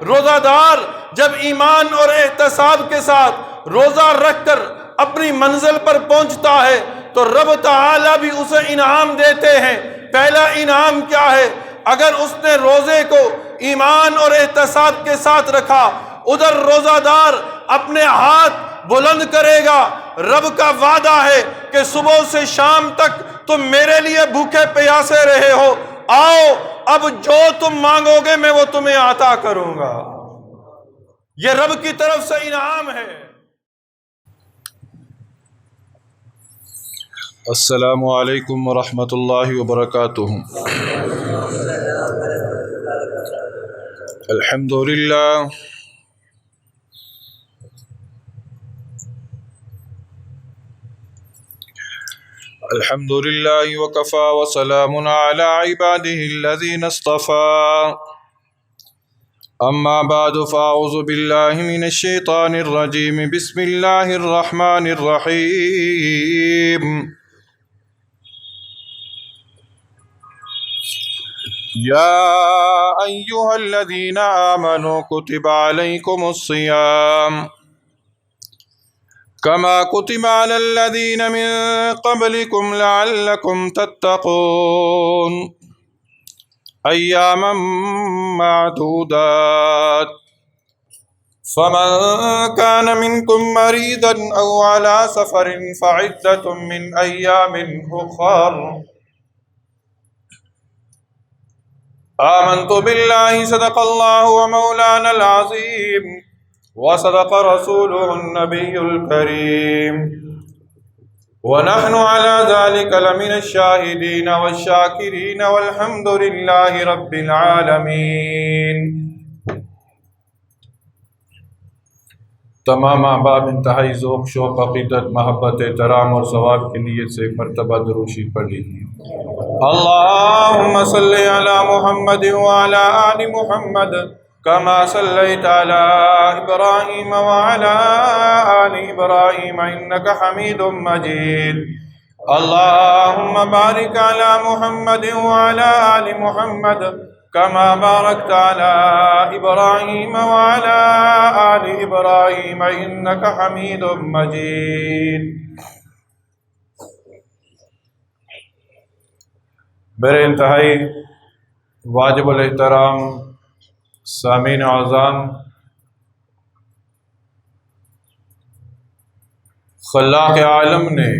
روزہ دار جب ایمان اور احتساب کے ساتھ روزہ رکھ کر اپنی منزل پر پہنچتا ہے تو رب تعالیٰ بھی اسے انعام دیتے ہیں۔ پہلا انعام کیا ہے؟ اگر اس نے روزے کو ایمان اور احتساب کے ساتھ رکھا، ادھر روزہ دار اپنے ہاتھ بلند کرے گا، رب کا وعدہ ہے کہ صبح سے شام تک تم میرے لیے بھوکے پیاسے رہے ہو، آؤ اب جو تم مانگو گے میں وہ تمہیں عطا کروں گا۔ یہ رب کی طرف سے انعام ہے۔ السلام علیکم ورحمۃ اللہ وبرکاتہ۔ الحمد للہ الحمد للہ وکفی وسلام علی عباده الذین اصطفى، اما بعد فاعوذ باللہ من الشیطان الرجیم، بسم اللہ الرحمن الرحیم۔ یا ایہا الذین آمنوا کتب علیکم الصیام کما کتب علی الذین من قبلکم لعلکم تتقون، ایاما معدودات، فمن كان منكم مريضا أو على سفر فعدة من أيام أخر، آمنت بالله صدق الله ومولانا العظيم وصدق رسوله النبي الكريم، ونحن على ذلك لمن الشاهدين والشاكرين والحمد لله رب العالمين۔ تمام احباب انتہائی ذوق، شوق، عقیدت، محبت، احترام اور ثواب کے لیے سے ایک مرتبہ درود شریف پڑھ لیجیے۔ اللہم صلی علی محمد وعلی آل محمد کما صلیت علی ابراہیم وعلی آل ابراہیم انک حمید مجید، اللہم بارک علی محمد وعلی آل محمد کما بارکت علی ابراہیم وعلی آل ابراہیم انک حمید مجید۔ میرے انتہائی واجب الاحترام سامعین اعظام، خلاق عالم نے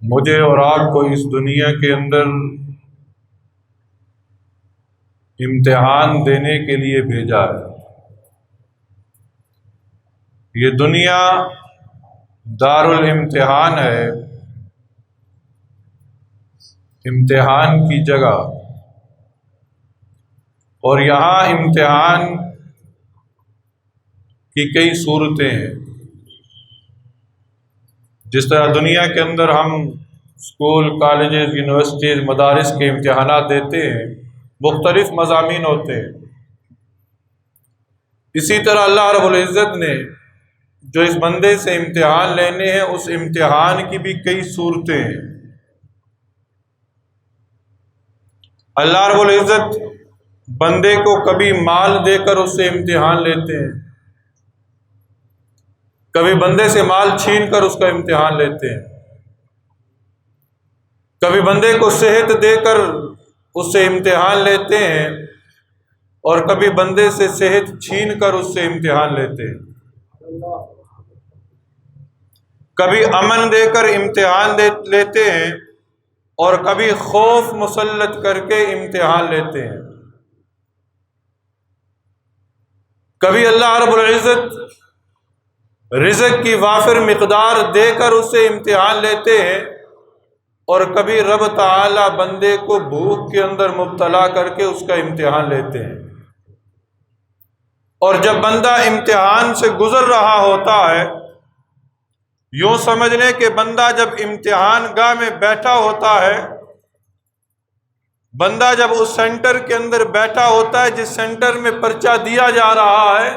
مجھے اور آپ کو اس دنیا کے اندر امتحان دینے کے لیے بھیجا ہے۔ یہ دنیا دار الامتحان ہے، امتحان کی جگہ، اور یہاں امتحان کی کئی صورتیں ہیں۔ جس طرح دنیا کے اندر ہم اسکول، کالجز، یونیورسٹیز، مدارس کے امتحانات دیتے ہیں، مختلف مضامین ہوتے ہیں، اسی طرح اللہ رب العزت نے جو اس بندے سے امتحان لینے ہیں، اس امتحان کی بھی کئی صورتیں ہیں۔ اللہ رب العزت بندے کو کبھی مال دے کر اس سے امتحان لیتے ہیں، کبھی بندے سے مال چھین کر اس کا امتحان لیتے ہیں، کبھی بندے کو صحت دے کر اس سے امتحان لیتے ہیں، اور کبھی بندے سے صحت چھین کر اس سے امتحان لیتے ہیں، کبھی امن دے کر امتحان لیتے ہیں، اور کبھی خوف مسلط کر کے امتحان لیتے ہیں۔ کبھی اللہ رب العزت رزق کی وافر مقدار دے کر اس سے امتحان لیتے ہیں، اور کبھی رب تعالی بندے کو بھوک کے اندر مبتلا کر کے اس کا امتحان لیتے ہیں۔ اور جب بندہ امتحان سے گزر رہا ہوتا ہے، یوں سمجھ لیں کہ بندہ جب امتحان گاہ میں بیٹھا ہوتا ہے، بندہ جب اس سینٹر کے اندر بیٹھا ہوتا ہے جس سینٹر میں پرچہ دیا جا رہا ہے،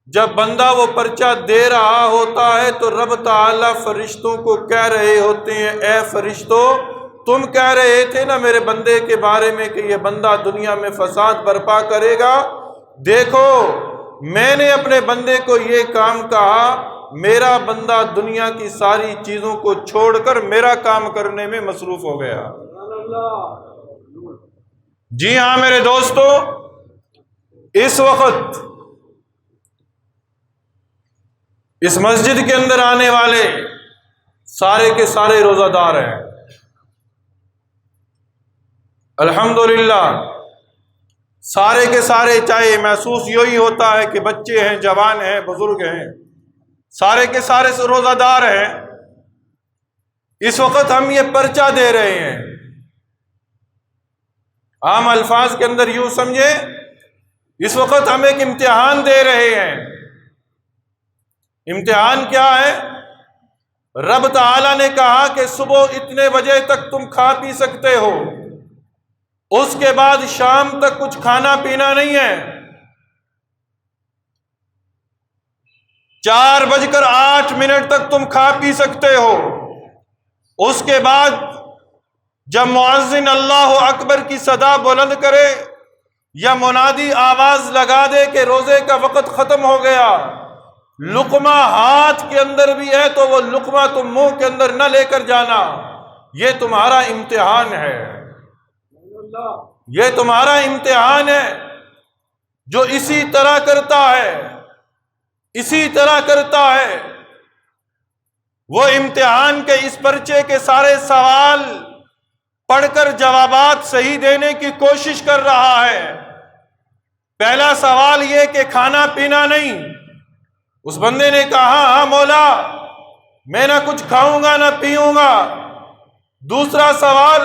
جب بندہ وہ پرچہ دے رہا ہوتا ہے تو رب تعالیٰ فرشتوں کو کہہ رہے ہوتے ہیں، اے فرشتوں تم کہہ رہے تھے نا میرے بندے کے بارے میں کہ یہ بندہ دنیا میں فساد برپا کرے گا، دیکھو میں نے اپنے بندے کو یہ کام کہا، میرا بندہ دنیا کی ساری چیزوں کو چھوڑ کر میرا کام کرنے میں مصروف ہو گیا۔ جی ہاں میرے دوستو، اس وقت اس مسجد کے اندر آنے والے سارے کے سارے روزہ دار ہیں، الحمدللہ سارے کے سارے، چاہے محسوس یہی ہوتا ہے کہ بچے ہیں، جوان ہیں، بزرگ ہیں، سارے کے سارے روزہ دار ہیں۔ اس وقت ہم یہ پرچہ دے رہے ہیں، عام الفاظ کے اندر یوں سمجھے، اس وقت ہم ایک امتحان دے رہے ہیں۔ امتحان کیا ہے؟ رب تعالیٰ نے کہا کہ صبح اتنے بجے تک تم کھا پی سکتے ہو، اس کے بعد شام تک کچھ کھانا پینا نہیں ہے۔ 4:08 تک تم کھا پی سکتے ہو، اس کے بعد جب مؤذن اللہ اکبر کی صدا بلند کرے یا منادی آواز لگا دے کہ روزے کا وقت ختم ہو گیا، لقمہ ہاتھ کے اندر بھی ہے تو وہ لقمہ تم منہ کے اندر نہ لے کر جانا، یہ تمہارا امتحان ہے، یہ تمہارا امتحان ہے۔ جو اسی طرح کرتا ہے، اسی طرح کرتا ہے، وہ امتحان کے اس پرچے کے سارے سوال پڑھ کر جوابات صحیح دینے کی کوشش کر رہا ہے۔ پہلا سوال یہ کہ کھانا پینا نہیں، اس بندے نے کہا ہاں مولا میں نہ کچھ کھاؤں گا نہ پیوں گا۔ دوسرا سوال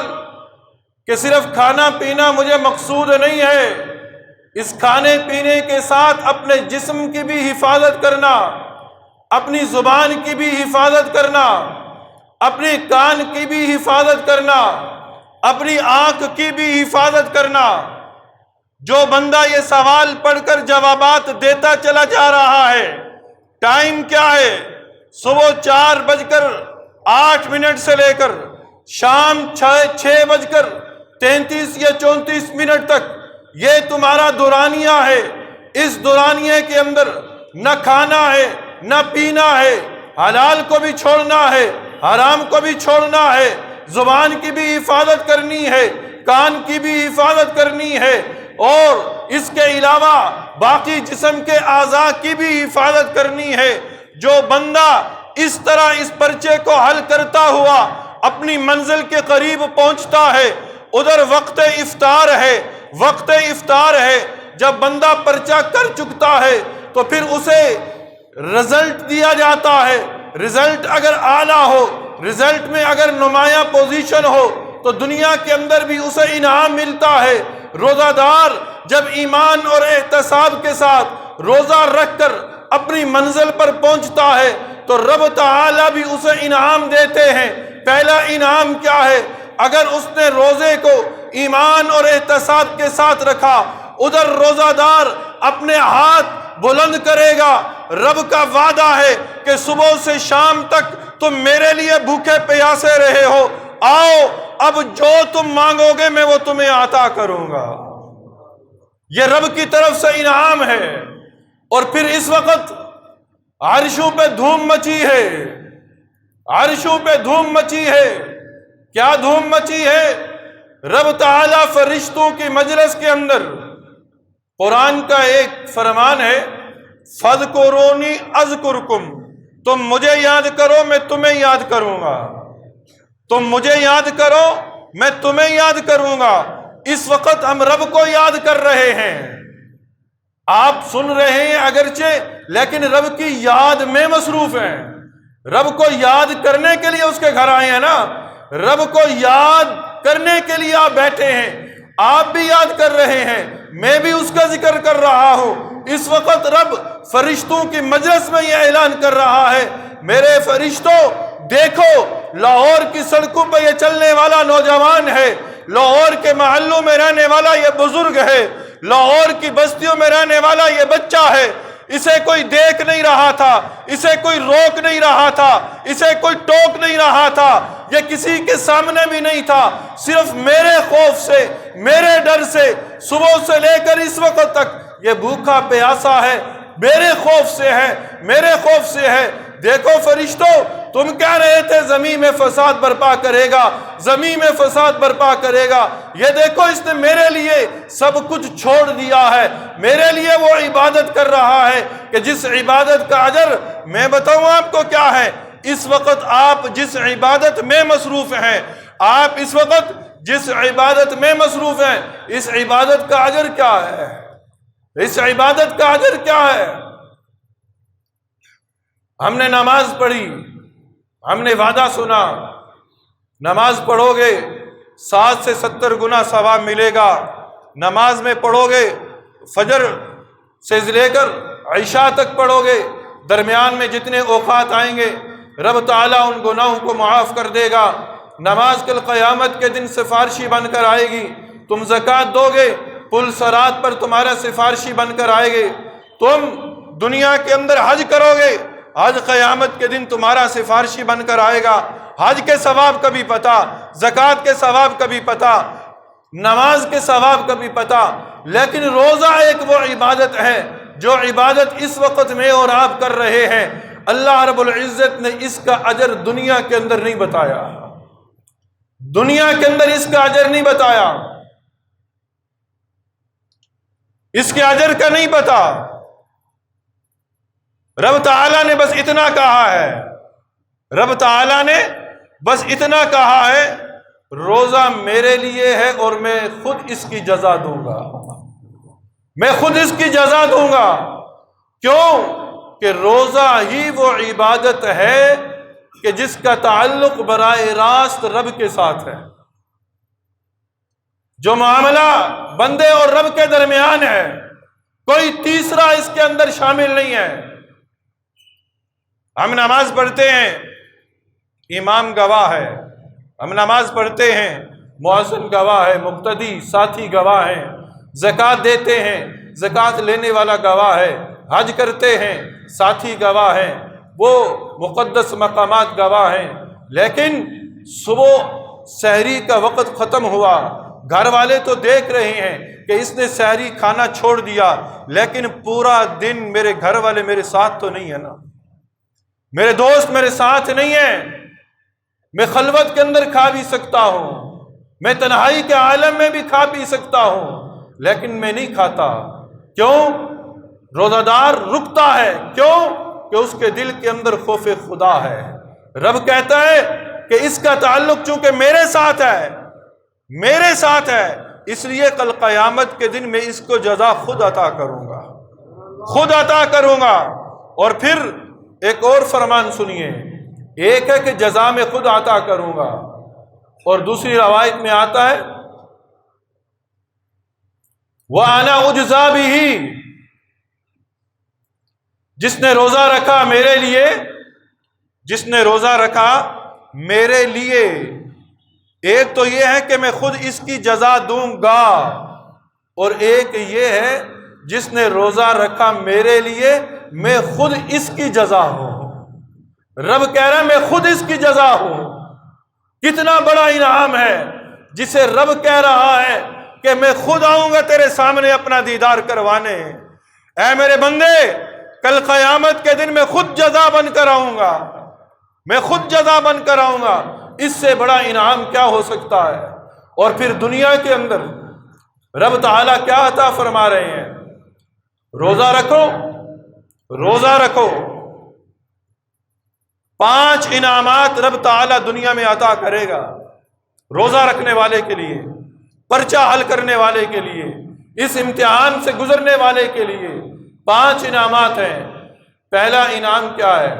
کہ صرف کھانا پینا مجھے مقصود نہیں ہے، اس کھانے پینے کے ساتھ اپنے جسم کی بھی حفاظت کرنا، اپنی زبان کی بھی حفاظت کرنا، اپنے کان کی بھی حفاظت کرنا، اپنی آنکھ کی بھی حفاظت کرنا۔ جو بندہ یہ سوال پڑھ کر جوابات دیتا چلا جا رہا ہے، ٹائم کیا ہے؟ صبح 4:08 سے لے کر شام 6:33 یا 34 تک یہ تمہارا دورانیہ ہے۔ اس دورانیے کے اندر نہ کھانا ہے نہ پینا ہے، حلال کو بھی چھوڑنا ہے، حرام کو بھی چھوڑنا ہے، زبان کی بھی حفاظت کرنی ہے، کان کی بھی حفاظت کرنی ہے، اور اس کے علاوہ باقی جسم کے اعضاء کی بھی حفاظت کرنی ہے۔ جو بندہ اس طرح اس پرچے کو حل کرتا ہوا اپنی منزل کے قریب پہنچتا ہے، ادھر وقت افطار ہے، وقت افطار ہے۔ جب بندہ پرچہ کر چکتا ہے تو پھر اسے رزلٹ دیا جاتا ہے۔ رزلٹ اگر اعلیٰ ہو، رزلٹ میں اگر نمایاں پوزیشن ہو تو دنیا کے اندر بھی اسے انعام ملتا ہے۔ روزہ دار جب ایمان اور احتساب کے ساتھ روزہ رکھ کر اپنی منزل پر پہنچتا ہے تو رب تعالیٰ بھی اسے انعام دیتے ہیں۔ پہلا انعام کیا ہے؟ اگر اس نے روزے کو ایمان اور احتساب کے ساتھ رکھا، ادھر روزہ دار اپنے ہاتھ بلند کرے گا، رب کا وعدہ ہے کہ صبح سے شام تک تم میرے لیے بھوکے پیاسے رہے ہو، آؤ اب جو تم مانگو گے میں وہ تمہیں عطا کروں گا۔ یہ رب کی طرف سے انعام ہے۔ اور پھر اس وقت عرشوں پہ دھوم مچی ہے، عرشوں پہ دھوم مچی ہے۔ کیا دھوم مچی ہے؟ رب تعالیٰ فرشتوں کی مجلس کے اندر، قرآن کا ایک فرمان ہے فَاذْكُرُونِي أَذْكُرْكُمْ، تم مجھے یاد کرو میں تمہیں یاد کروں گا، تم مجھے یاد کرو میں تمہیں یاد کروں گا۔ اس وقت ہم رب کو یاد کر رہے ہیں، آپ سن رہے ہیں اگرچہ، لیکن رب کی یاد میں مصروف ہیں۔ رب کو یاد کرنے کے لیے اس کے گھر آئے ہیں نا، رب کو یاد کرنے کے لیے آپ بیٹھے ہیں، آپ بھی یاد کر رہے ہیں، میں بھی اس کا ذکر کر رہا ہوں۔ اس وقت رب فرشتوں کی مجلس میں یہ اعلان کر رہا ہے، میرے فرشتوں دیکھو لاہور کی سڑکوں پہ یہ چلنے والا نوجوان ہے، لاہور کے محلوں میں رہنے والا یہ بزرگ ہے، لاہور کی بستیوں میں رہنے والا یہ بچہ ہے، اسے کوئی دیکھ نہیں رہا تھا، اسے کوئی روک نہیں رہا تھا، اسے کوئی ٹوک نہیں رہا تھا، یہ کسی کے سامنے بھی نہیں تھا، صرف میرے خوف سے، میرے ڈر سے صبح سے لے کر اس وقت تک یہ بھوکا پیاسا ہے، میرے خوف سے ہے، میرے خوف سے ہے۔ دیکھو فرشتوں، تم کہہ رہے تھے زمین میں فساد برپا کرے گا، زمین میں فساد برپا کرے گا، یہ دیکھو اس نے میرے لیے سب کچھ چھوڑ دیا ہے، میرے لیے وہ عبادت کر رہا ہے کہ جس عبادت کا اجر میں بتاؤں آپ کو کیا ہے۔ اس وقت آپ جس عبادت میں مصروف ہیں، آپ اس وقت جس عبادت میں مصروف ہیں، اس عبادت کا اجر کیا ہے؟ اس عبادت کا اجر کیا ہے؟ ہم نے نماز پڑھی، ہم نے وعدہ سنا، نماز پڑھو گے 60 سے 70 گنا ثواب ملے گا۔ نماز میں پڑھو گے، فجر سے لے کر عشاء تک پڑھو گے، درمیان میں جتنے اوقات آئیں گے رب تعالیٰ ان گناہوں کو معاف کر دے گا۔ نماز کل قیامت کے دن سفارشی بن کر آئے گی۔ تم زکوٰۃ دو گے، پل صراط پر تمہارا سفارشی بن کر آئے گے۔ تم دنیا کے اندر حج کرو گے، حج قیامت کے دن تمہارا سفارشی بن کر آئے گا۔ حج کے ثواب کا بھی پتہ، زکوٰۃ کے ثواب کا بھی پتہ، نماز کے ثواب کا بھی پتہ، لیکن روزہ ایک وہ عبادت ہے جو عبادت اس وقت میں اور آپ کر رہے ہیں، اللہ رب العزت نے اس کا اجر دنیا کے اندر نہیں بتایا، دنیا کے اندر اس کا اجر نہیں بتایا، اس کے اجر کا نہیں پتا۔ رب تعالیٰ نے بس اتنا کہا ہے، رب تعالیٰ نے بس اتنا کہا ہے، روزہ میرے لیے ہے اور میں خود اس کی جزا دوں گا، میں خود اس کی جزا دوں گا۔ کیوں کہ روزہ ہی وہ عبادت ہے کہ جس کا تعلق براہ راست رب کے ساتھ ہے، جو معاملہ بندے اور رب کے درمیان ہے، کوئی تیسرا اس کے اندر شامل نہیں ہے۔ ہم نماز پڑھتے ہیں، امام گواہ ہے، ہم نماز پڑھتے ہیں، مؤذن گواہ ہے، مقتدی ساتھی گواہ ہیں، زکوٰۃ دیتے ہیں، زکوٰۃ لینے والا گواہ ہے، حج کرتے ہیں، ساتھی گواہ ہیں، وہ مقدس مقامات گواہ ہیں۔ لیکن صبح سحری کا وقت ختم ہوا، گھر والے تو دیکھ رہے ہیں کہ اس نے سحری کھانا چھوڑ دیا، لیکن پورا دن میرے گھر والے میرے ساتھ تو نہیں ہے نا، میرے دوست میرے ساتھ نہیں ہیں۔ میں خلوت کے اندر کھا بھی سکتا ہوں، میں تنہائی کے عالم میں بھی کھا پی سکتا ہوں، لیکن میں نہیں کھاتا۔ کیوں؟ روزہ دار رکتا ہے، کیوں کہ اس کے دل کے اندر خوف خدا ہے۔ رب کہتا ہے کہ اس کا تعلق چونکہ میرے ساتھ ہے، میرے ساتھ ہے، اس لیے کل قیامت کے دن میں اس کو جزا خود عطا کروں گا، خود عطا کروں گا۔ اور پھر ایک اور فرمان سنیے، ایک ہے کہ جزا میں خود عطا کروں گا، اور دوسری روایت میں آتا ہے وَأَنَا أُجْزَىٰ بِهِ، جس نے روزہ رکھا میرے لیے، جس نے روزہ رکھا میرے لیے، ایک تو یہ ہے کہ میں خود اس کی جزا دوں گا، اور ایک یہ ہے جس نے روزہ رکھا میرے لیے میں خود اس کی جزا ہوں۔ رب کہہ رہا ہے میں خود اس کی جزا ہوں۔ کتنا بڑا انعام ہے جسے رب کہہ رہا ہے کہ میں خود آؤں گا تیرے سامنے اپنا دیدار کروانے۔ اے میرے بندے، کل قیامت کے دن میں خود جزا بن کر آؤں گا، میں خود جزا بن کر آؤں گا۔ اس سے بڑا انعام کیا ہو سکتا ہے؟ اور پھر دنیا کے اندر رب تعالیٰ کیا عطا فرما رہے ہیں؟ روزہ رکھو، روزہ رکھو، 5 انعامات رب تعالیٰ دنیا میں عطا کرے گا روزہ رکھنے والے کے لیے، پرچہ حل کرنے والے کے لیے، اس امتحان سے گزرنے والے کے لیے 5 انعامات ہیں۔ پہلا انعام کیا ہے؟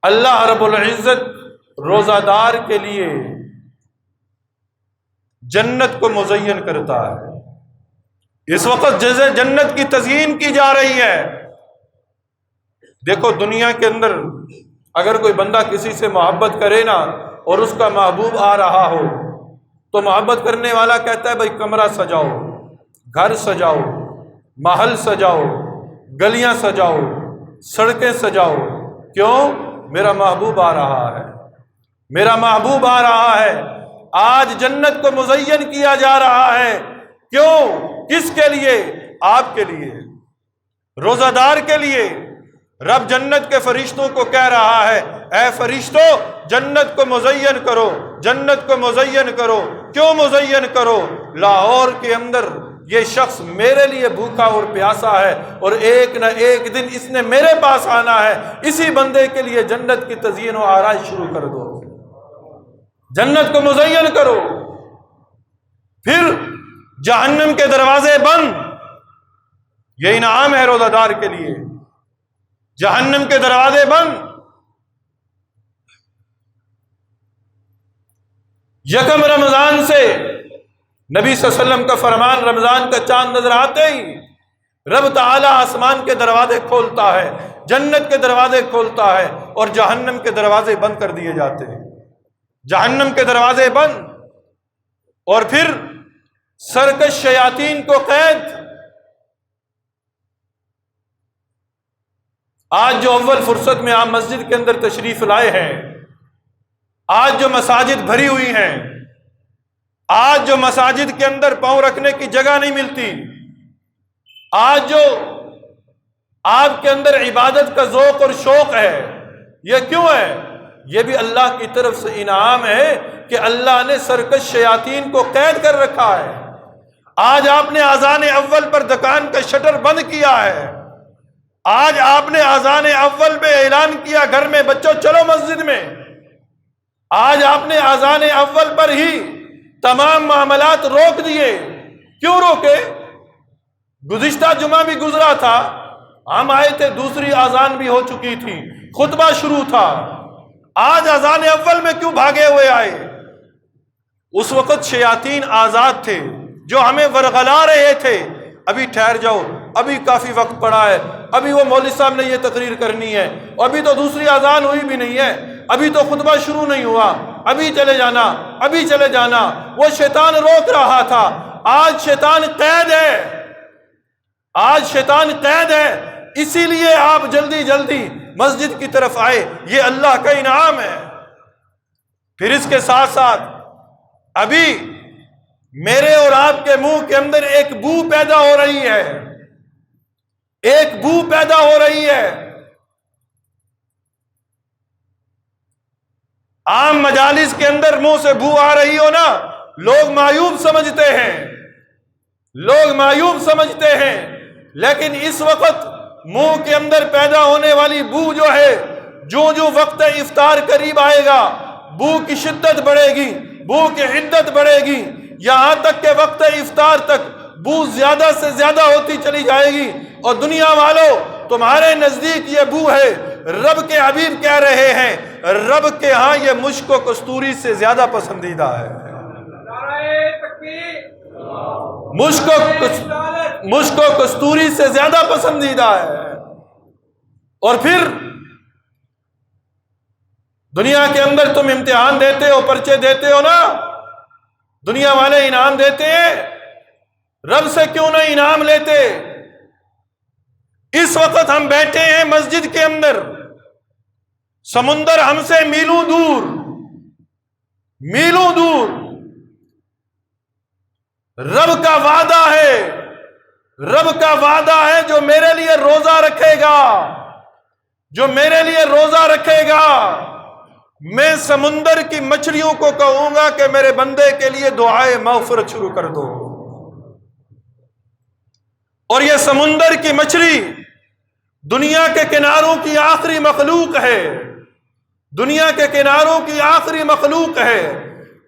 اللہ رب العزت روزہ دار کے لیے جنت کو مزین کرتا ہے۔ اس وقت جیسے جنت کی تزئین کی جا رہی ہے۔ دیکھو دنیا کے اندر اگر کوئی بندہ کسی سے محبت کرے نا اور اس کا محبوب آ رہا ہو تو محبت کرنے والا کہتا ہے بھائی کمرہ سجاؤ، گھر سجاؤ، محل سجاؤ، گلیاں سجاؤ، سڑکیں سجاؤ۔ کیوں؟ میرا محبوب آ رہا ہے، میرا محبوب آ رہا ہے۔ آج جنت کو مزین کیا جا رہا ہے، کیوں؟ کس کے لیے؟ آپ کے لیے، روزہ دار کے لیے۔ رب جنت کے فرشتوں کو کہہ رہا ہے، اے فرشتوں جنت کو مزین کرو، جنت کو مزین کرو۔ کیوں مزین کرو؟ لاہور کے اندر یہ شخص میرے لیے بھوکا اور پیاسا ہے، اور ایک نہ ایک دن اس نے میرے پاس آنا ہے، اسی بندے کے لیے جنت کی تزئین و آرائش شروع کر دو، جنت کو مزین کرو۔ پھر جہنم کے دروازے بند، یہ انعام ہے روزہ دار کے لیے، جہنم کے دروازے بند۔ یکم رمضان سے نبی صلی اللہ علیہ وسلم کا فرمان، رمضان کا چاند نظر آتے ہی رب تعالی آسمان کے دروازے کھولتا ہے، جنت کے دروازے کھولتا ہے، اور جہنم کے دروازے بند کر دیے جاتے ہیں، جہنم کے دروازے بند۔ اور پھر سرکش شیاطین کو قید۔ آج جو اول فرصت میں آپ مسجد کے اندر تشریف لائے ہیں، آج جو مساجد بھری ہوئی ہیں، آج جو مساجد کے اندر پاؤں رکھنے کی جگہ نہیں ملتی، آج جو آپ کے اندر عبادت کا ذوق اور شوق ہے، یہ کیوں ہے؟ یہ بھی اللہ کی طرف سے انعام ہے کہ اللہ نے سرکش شیاطین کو قید کر رکھا ہے۔ آج آپ نے اذان اول پر دکان کا شٹر بند کیا ہے، آج آپ نے اذان اول پہ اعلان کیا گھر میں بچوں چلو مسجد میں، آج آپ نے اذان اول پر ہی تمام معاملات روک دیے۔ کیوں روکے؟ گزشتہ جمعہ بھی گزرا تھا، ہم آئے تھے، دوسری اذان بھی ہو چکی تھی، خطبہ شروع تھا، آج اذان اول میں کیوں بھاگے ہوئے آئے؟ اس وقت شیاطین آزاد تھے جو ہمیں ورغلا رہے تھے، ابھی ٹھہر جاؤ، ابھی کافی وقت پڑا ہے، ابھی وہ مولوی صاحب نے یہ تقریر کرنی ہے، ابھی تو دوسری اذان ہوئی بھی نہیں ہے، ابھی تو خطبہ شروع نہیں ہوا، ابھی چلے جانا، ابھی چلے جانا۔ وہ شیطان روک رہا تھا، آج شیطان قید ہے، آج شیطان قید ہے، اسی لیے آپ جلدی جلدی مسجد کی طرف آئے، یہ اللہ کا انعام ہے۔ پھر اس کے ساتھ ساتھ ابھی میرے اور آپ کے منہ کے اندر ایک بو پیدا ہو رہی ہے، ایک بو پیدا ہو رہی ہے۔ عام مجالس کے اندر منہ سے بو آ رہی ہو نا، لوگ معیوب سمجھتے ہیں، لوگ معیوب سمجھتے ہیں، لیکن اس وقت منہ کے اندر پیدا ہونے والی بو جو ہے، جو وقت افطار قریب آئے گا بو کی شدت بڑھے گی، بو کی حدت بڑھے گی، یہاں تک کہ وقت افطار تک بو زیادہ سے زیادہ ہوتی چلی جائے گی۔ اور دنیا والوں تمہارے نزدیک یہ بو ہے، رب کے حبیب کہہ رہے ہیں رب کے ہاں یہ مشک و کستوری سے زیادہ پسندیدہ ہے، مشک و کستوری سے زیادہ پسندیدہ ہے۔ اور پھر دنیا کے اندر تم امتحان دیتے ہو، پرچے دیتے ہو نا، دنیا والے انعام دیتے ہیں، رب سے کیوں نہ انعام لیتے؟ اس وقت ہم بیٹھے ہیں مسجد کے اندر، سمندر ہم سے میلوں دور، میلوں دور، رب کا وعدہ ہے، رب کا وعدہ ہے جو میرے لیے روزہ رکھے گا، جو میرے لیے روزہ رکھے گا، میں سمندر کی مچھلیوں کو کہوں گا کہ میرے بندے کے لیے دعائے مغفرت شروع کر دو۔ اور یہ سمندر کی مچھلی دنیا کے کناروں کی آخری مخلوق ہے، دنیا کے کناروں کی آخری مخلوق ہے۔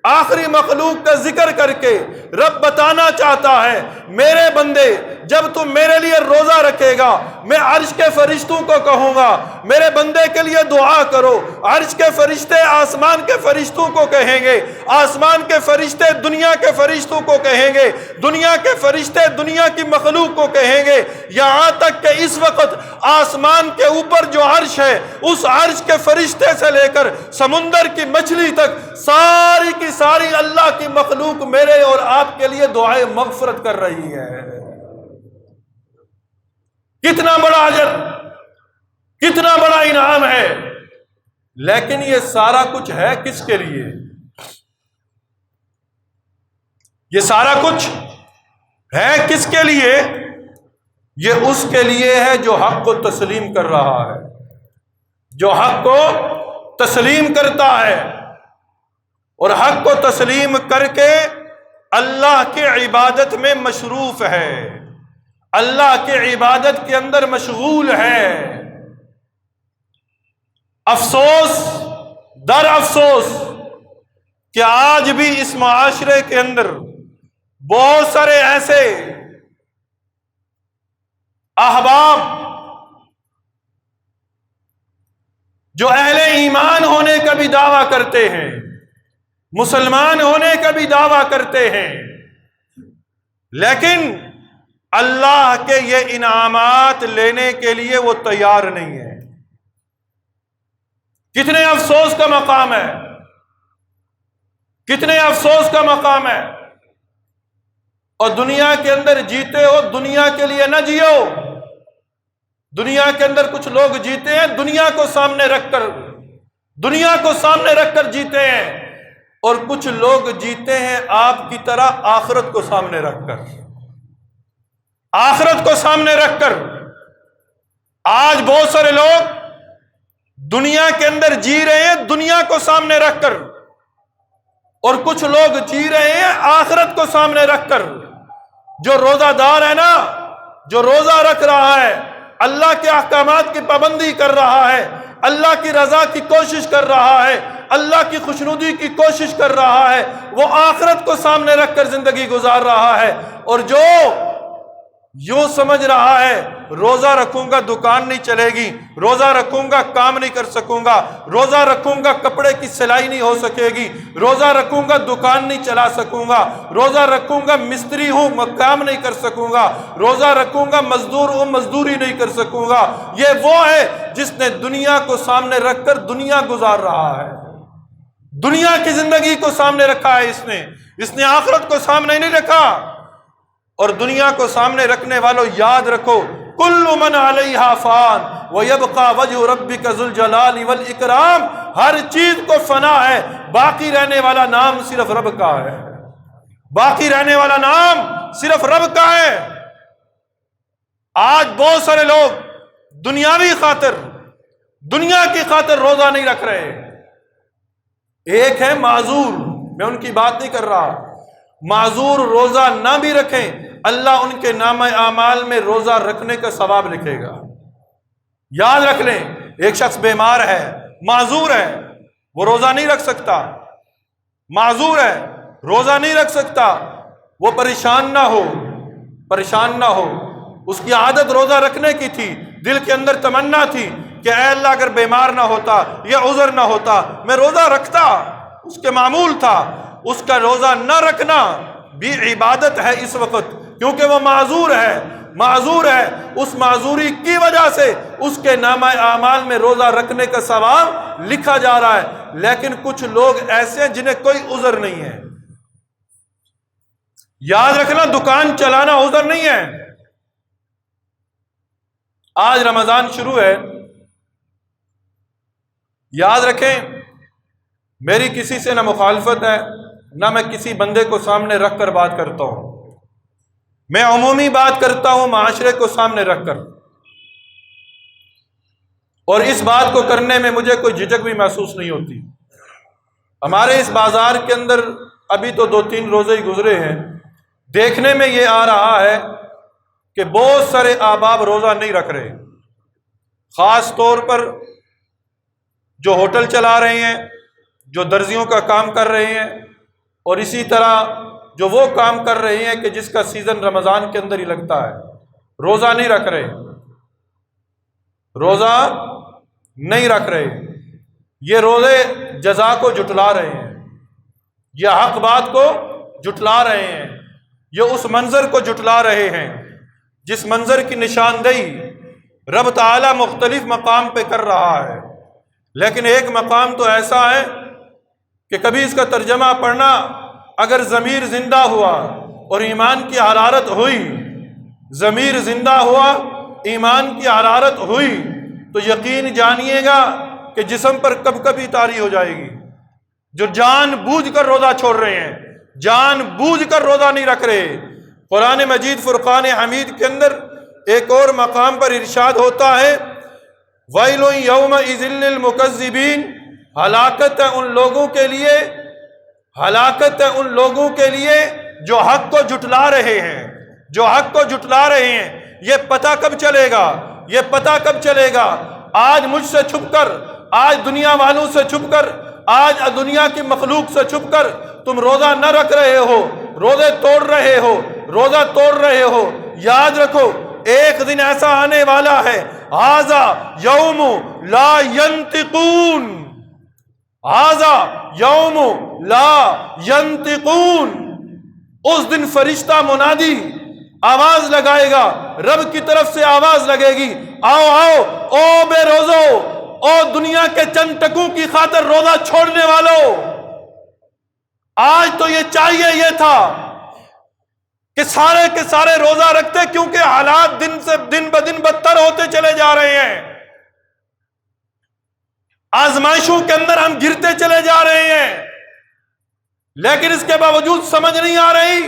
آخری مخلوق کا ذکر کر کے رب بتانا چاہتا ہے میرے بندے جب تم میرے لیے روزہ رکھے گا میں عرش کے فرشتوں کو کہوں گا میرے بندے کے لیے دعا کرو، عرش کے فرشتے آسمان کے فرشتوں کو کہیں گے، آسمان کے فرشتے دنیا کے فرشتوں کو کہیں گے، دنیا کے فرشتے دنیا کی مخلوق کو کہیں گے، یہاں تک کہ اس وقت آسمان کے اوپر جو عرش ہے اس عرش کے فرشتے سے لے کر سمندر کی مچھلی تک ساری کی ساری اللہ کی مخلوق میرے اور آپ کے لیے دعائے مغفرت کر رہی ہے۔ کتنا بڑا اجر، کتنا بڑا انعام ہے۔ لیکن یہ سارا کچھ ہے کس کے لیے؟ یہ سارا کچھ ہے کس کے لیے؟ یہ اس کے لیے ہے جو حق کو تسلیم کر رہا ہے، جو حق کو تسلیم کرتا ہے اور حق کو تسلیم کر کے اللہ کی عبادت میں مشروف ہے، اللہ کی عبادت کے اندر مشغول ہے۔ افسوس در افسوس کہ آج بھی اس معاشرے کے اندر بہت سارے ایسے احباب جو اہل ایمان ہونے کا بھی دعویٰ کرتے ہیں، مسلمان ہونے کا بھی دعویٰ کرتے ہیں، لیکن اللہ کے یہ انعامات لینے کے لیے وہ تیار نہیں ہے۔ کتنے افسوس کا مقام ہے، کتنے افسوس کا مقام ہے۔ اور دنیا کے اندر جیتے ہو، دنیا کے لیے نہ جیو۔ دنیا کے اندر کچھ لوگ جیتے ہیں دنیا کو سامنے رکھ کر، دنیا کو سامنے رکھ کر جیتے ہیں، اور کچھ لوگ جیتے ہیں آپ کی طرح آخرت کو سامنے رکھ کر، آخرت کو سامنے رکھ کر۔ آج بہت سارے لوگ دنیا کے اندر جی رہے ہیں دنیا کو سامنے رکھ کر، اور کچھ لوگ جی رہے ہیں آخرت کو سامنے رکھ کر۔ جو روزہ دار ہے نا، جو روزہ رکھ رہا ہے، اللہ کے احکامات کی پابندی کر رہا ہے، اللہ کی رضا کی کوشش کر رہا ہے، اللہ کی خوشنودی کی کوشش کر رہا ہے، وہ آخرت کو سامنے رکھ کر زندگی گزار رہا ہے۔ اور جو یوں سمجھ رہا ہے روزہ رکھوں گا دکان نہیں چلے گی، روزہ رکھوں گا کام نہیں کر سکوں گا، روزہ رکھوں گا کپڑے کی سلائی نہیں ہو سکے گی، روزہ رکھوں گا دکان نہیں چلا سکوں گا، روزہ رکھوں گا مستری ہوں کام نہیں کر سکوں گا، روزہ رکھوں گا مزدور ہوں مزدوری نہیں کر سکوں گا، یہ وہ ہے جس نے دنیا کو سامنے رکھ کر دنیا گزار رہا ہے، دنیا کی زندگی کو سامنے رکھا ہے اس نے آخرت کو سامنے نہیں رکھا۔ اور دنیا کو سامنے رکھنے والوں یاد رکھو، کل من علیہا فان ویبقى وجہ ربک ذو الجلال والاکرام، ہر چیز کو فنا ہے، باقی رہنے والا نام صرف رب کا ہے، باقی رہنے والا نام صرف رب کا ہے۔ آج بہت سارے لوگ دنیاوی خاطر، دنیا کی خاطر روزہ نہیں رکھ رہے۔ ایک ہے معذور، میں ان کی بات نہیں کر رہا، معذور روزہ نہ بھی رکھیں اللہ ان کے نامہ اعمال میں روزہ رکھنے کا ثواب لکھے گا۔ یاد رکھ لیں، ایک شخص بیمار ہے، معذور ہے، وہ روزہ نہیں رکھ سکتا، معذور ہے، روزہ نہیں رکھ سکتا، وہ پریشان نہ ہو، پریشان نہ ہو، اس کی عادت روزہ رکھنے کی تھی، دل کے اندر تمنا تھی کہ اے اللہ اگر بیمار نہ ہوتا یا عذر نہ ہوتا میں روزہ رکھتا، اس کے معمول تھا۔ اس کا روزہ نہ رکھنا بھی عبادت ہے اس وقت، کیونکہ وہ معذور ہے، معذور ہے، اس معذوری کی وجہ سے اس کے نامہ اعمال میں روزہ رکھنے کا ثواب لکھا جا رہا ہے۔ لیکن کچھ لوگ ایسے ہیں جنہیں کوئی عذر نہیں ہے۔ یاد رکھنا، دکان چلانا عذر نہیں ہے۔ آج رمضان شروع ہے، یاد رکھیں میری کسی سے نہ مخالفت ہے، نہ میں کسی بندے کو سامنے رکھ کر بات کرتا ہوں، میں عمومی بات کرتا ہوں معاشرے کو سامنے رکھ کر، اور اس بات کو کرنے میں مجھے کوئی جھجک بھی محسوس نہیں ہوتی۔ ہمارے اس بازار کے اندر ابھی تو 2-3 روزے ہی گزرے ہیں، دیکھنے میں یہ آ رہا ہے کہ بہت سارے احباب روزہ نہیں رکھ رہے، خاص طور پر جو ہوٹل چلا رہے ہیں، جو درزیوں کا کام کر رہے ہیں، اور اسی طرح جو وہ کام کر رہے ہیں کہ جس کا سیزن رمضان کے اندر ہی لگتا ہے، روزہ نہیں رکھ رہے، روزہ نہیں رکھ رہے، یہ روزے جزا کو جھٹلا رہے ہیں، یہ حق بات کو جھٹلا رہے ہیں، یہ اس منظر کو جھٹلا رہے ہیں جس منظر کی نشاندہی رب تعالیٰ مختلف مقام پہ کر رہا ہے۔ لیکن ایک مقام تو ایسا ہے کہ کبھی اس کا ترجمہ پڑھنا، اگر ضمیر زندہ ہوا اور ایمان کی حرارت ہوئی، ضمیر زندہ ہوا، ایمان کی حرارت ہوئی، تو یقین جانیے گا کہ جسم پر کب کبھی طاری ہو جائے گی. جو جان بوجھ کر روزہ چھوڑ رہے ہیں، جان بوجھ کر روزہ نہیں رکھ رہے. قرآن مجید فرقان حمید کے اندر ایک اور مقام پر ارشاد ہوتا ہے وَيْلٌ يَوْمَئِذٍ لِّلْمُكَذِّبِينَ، ہلاکت ہے ان لوگوں کے لیے، ہلاکت ہے ان لوگوں کے لیے جو حق کو جھٹلا رہے ہیں، جو حق کو جھٹلا رہے ہیں. یہ پتہ کب چلے گا؟ یہ پتہ کب چلے گا؟ آج مجھ سے چھپ کر، آج دنیا والوں سے چھپ کر، آج دنیا کی مخلوق سے چھپ کر تم روزہ نہ رکھ رہے ہو، روزے توڑ رہے ہو، روزہ توڑ رہے ہو. یاد رکھو ایک دن ایسا آنے والا ہے ھذا یوم لا ینطقون، ھذا یوم لا ینطقون. اس دن فرشتہ منادی آواز لگائے گا، رب کی طرف سے آواز لگے گی، آؤ آؤ او بے روزو، او دنیا کے چند ٹکوں کی خاطر روزہ چھوڑنے والوں. آج تو یہ چاہیے یہ تھا کہ سارے کے سارے روزہ رکھتے، کیونکہ حالات دن بدن بدتر ہوتے چلے جا رہے ہیں. آزمائشوں کے اندر ہم گرتے چلے جا رہے ہیں، لیکن اس کے باوجود سمجھ نہیں آ رہی.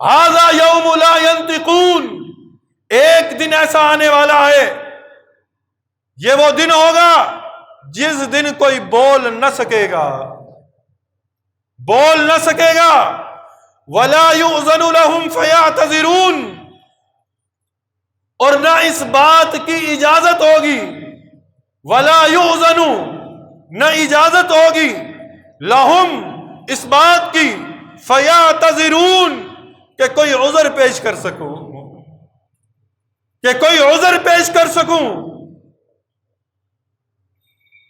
ھذا یوم لا ینطقون، ایک دن ایسا آنے والا ہے، یہ وہ دن ہوگا جس دن کوئی بول نہ سکے گا، بول نہ سکے گا. ولا یؤذن لهم فیعتذرون، اور نہ اس بات کی اجازت ہوگی، ولا یؤذن، نہ اجازت ہوگی، لہم، اس بات کی، فیعتذرون، کہ کوئی عذر پیش کر سکوں، کہ کوئی عذر پیش کر سکوں.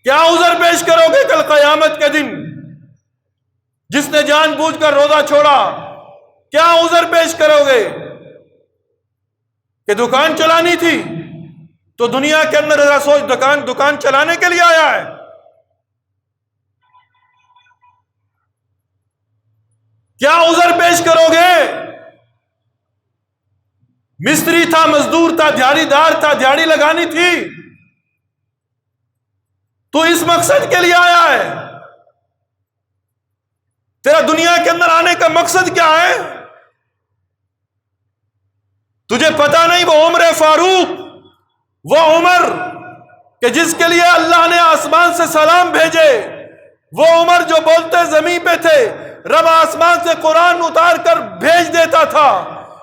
کیا عذر پیش کرو گے کل قیامت کے دن؟ جس نے جان بوجھ کر روزہ چھوڑا، کیا عذر پیش کرو گے؟ کہ دکان چلانی تھی تو دنیا کے اندر ذرا سوچ، دکان چلانے کے لیے آیا ہے. کیا عذر پیش کرو گے؟ مستری تھا، مزدور تھا، دیہڑی دار تھا، دیہڑی لگانی تھی، تو اس مقصد کے لیے آیا ہے. تیرا دنیا کے اندر آنے کا مقصد کیا ہے؟ تجھے پتا نہیں وہ عمر فاروق، وہ عمر کہ جس کے لیے اللہ نے آسمان سے سلام بھیجے، وہ عمر جو بولتے زمین پہ تھے، رب آسمان سے قرآن اتار کر بھیج دیتا تھا.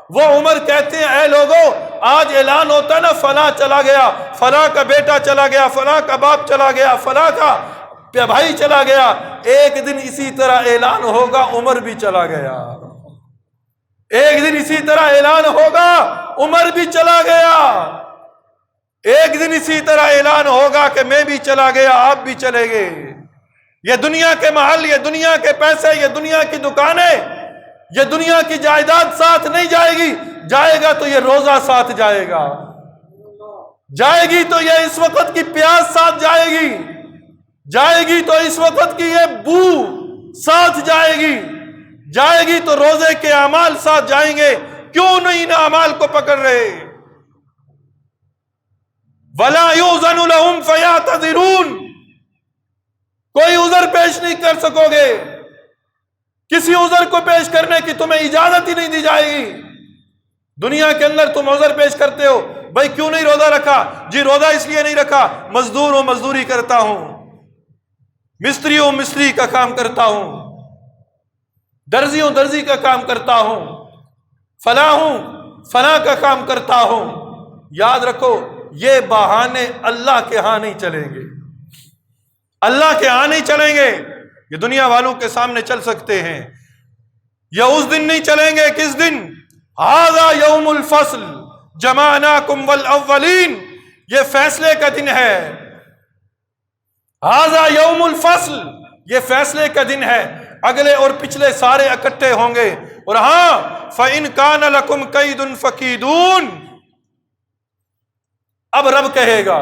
وہ عمر کہتے ہیں اے لوگوں، آج اعلان ہوتا ہے نا فلاں چلا گیا، فلاں کا بیٹا چلا گیا، فلاں کا باپ چلا گیا، فلاں کا بھائی چلا گیا. ایک دن اسی طرح اعلان ہوگا عمر بھی چلا گیا، ایک دن اسی طرح اعلان ہوگا عمر بھی چلا گیا، ایک دن اسی طرح اعلان ہوگا کہ میں بھی چلا گیا، آپ بھی چلے گئے. یہ دنیا کے محل، یہ دنیا کے پیسے، یہ دنیا کی دکانیں، یہ دنیا کی جائیداد ساتھ نہیں جائے گی. جائے گا تو یہ روزہ ساتھ جائے گا، جائے گی تو یہ اس وقت کی پیاس ساتھ جائے گی، جائے گی تو اس وقت کی یہ بو ساتھ جائے گی، جائے گی تو روزے کے اعمال ساتھ جائیں گے. کیوں نہیں ان اعمال کو پکڑ رہے؟ وَلَا يُؤْذَنُ لَهُمْ فَيَعْتَذِرُونَ، کوئی عذر پیش نہیں کر سکو گے، کسی عذر کو پیش کرنے کی تمہیں اجازت ہی نہیں دی جائے گی. دنیا کے اندر تم عذر پیش کرتے ہو، بھائی کیوں نہیں روزہ رکھا؟ جی روزہ اس لیے نہیں رکھا، مزدور ہوں مزدوری کرتا ہوں، مستری ہوں مستری کا کام کرتا ہوں، درزی ہوں درزی کا کام کرتا ہوں، فلاں ہوں فلاں کا کام کرتا ہوں. یاد رکھو یہ بہانے اللہ کے ہاں نہیں چلیں گے، اللہ کے ہاں نہیں چلیں گے. یہ دنیا والوں کے سامنے چل سکتے ہیں، یا اس دن نہیں چلیں گے. کس دن؟ ھذا یوم الفصل جمعناکم والاولین، یہ فیصلے کا دن ہے. ھذا یوم الفصل، یہ فیصلے کا دن ہے، اگلے اور پچھلے سارے اکٹھے ہوں گے. اور ہاں فَإِن كَانَ لَكُمْ كَيْدٌ فَكِيدُونَ، اب رب کہے گا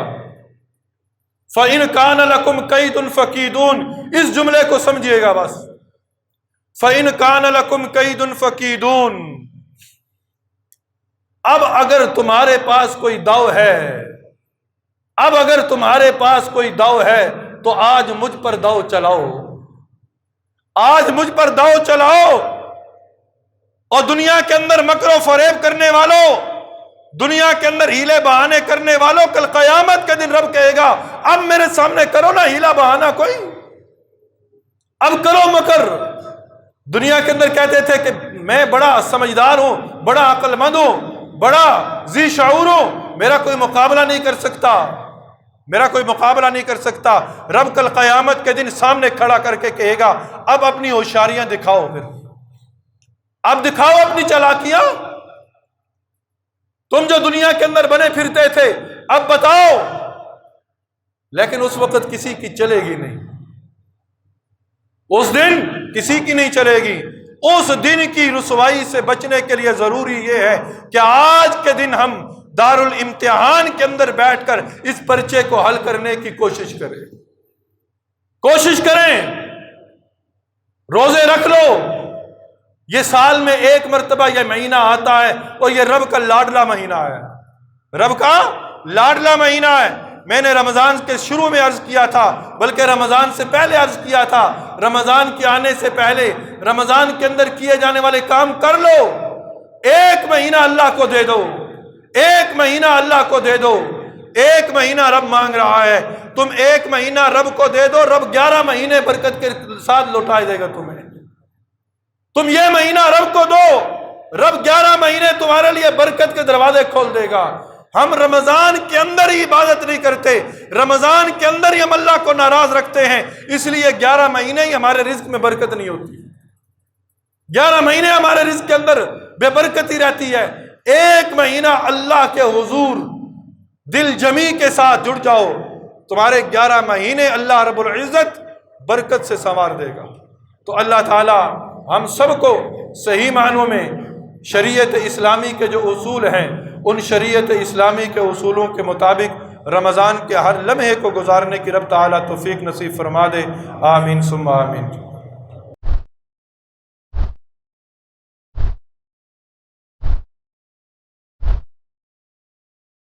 فَإِن كَانَ لَكُمْ كَيْدٌ فَكِيدُونَ، اس جملے کو سمجھیے گا بس. فَإِن كَانَ لَكُمْ كَيْدٌ فَكِيدُونَ، اب اگر تمہارے پاس کوئی داؤ ہے، اب اگر تمہارے پاس کوئی داؤ ہے تو آج مجھ پر داؤ چلاؤ، آج مجھ پر داؤ چلاؤ۔ اور دنیا کے اندر مکر و فریب کرنے والوں، دنیا کے اندر ہیلے بہانے کرنے والوں، کل قیامت کے دن رب کہے گا اب میرے سامنے کرو نا ہیلا بہانا کوئی، اب کرو مکر۔ دنیا کے اندر کہتے تھے کہ میں بڑا سمجھدار ہوں، بڑا عقل مند ہوں، بڑا ذی شعور ہوں، میرا کوئی مقابلہ نہیں کر سکتا، میرا کوئی مقابلہ نہیں کر سکتا۔ رب کل قیامت کے دن سامنے کھڑا کر کے کہے گا اب اپنی ہوشیاریاں دکھاؤ، پھر اب دکھاؤ اپنی چالاکیاں، تم جو دنیا کے اندر بنے پھرتے تھے اب بتاؤ۔ لیکن اس وقت کسی کی چلے گی نہیں، اس دن کسی کی نہیں چلے گی۔ اس دن کی رسوائی سے بچنے کے لیے ضروری یہ ہے کہ آج کے دن ہم دارالامتحان کے اندر بیٹھ کر اس پرچے کو حل کرنے کی کوشش کریں، کوشش کریں۔ روزے رکھ لو، یہ سال میں ایک مرتبہ یہ مہینہ آتا ہے اور یہ رب کا لاڈلا مہینہ ہے، رب کا لاڈلا مہینہ ہے۔ میں نے رمضان کے شروع میں عرض کیا تھا، بلکہ رمضان سے پہلے عرض کیا تھا، رمضان کے آنے سے پہلے رمضان کے اندر کیے جانے والے کام کر لو۔ ایک مہینہ اللہ کو دے دو، ایک مہینہ اللہ کو دے دو۔ ایک مہینہ رب مانگ رہا ہے، تم ایک مہینہ رب کو دے دو، رب 11 مہینے برکت کے ساتھ لوٹائے دے گا تمہیں۔ تم یہ مہینہ رب کو دو، رب 11 مہینے تمہارے لیے برکت کے دروازے کھول دے گا۔ ہم رمضان کے اندر ہی عبادت نہیں کرتے، رمضان کے اندر ہی ہم اللہ کو ناراض رکھتے ہیں، اس لیے 11 مہینے ہی ہمارے رزق میں برکت نہیں ہوتی، 11 مہینے ہمارے رزق کے اندر بے برکتی رہتی ہے۔ ایک مہینہ اللہ کے حضور دل جمی کے ساتھ جڑ جاؤ، تمہارے 11 مہینے اللہ رب العزت برکت سے سنوار دے گا۔ تو اللہ تعالی ہم سب کو صحیح معنوں میں شریعت اسلامی کے جو اصول ہیں، ان شریعت اسلامی کے اصولوں کے مطابق رمضان کے ہر لمحے کو گزارنے کی رب تعالی توفیق نصیب فرما دے، آمین ثم آمین۔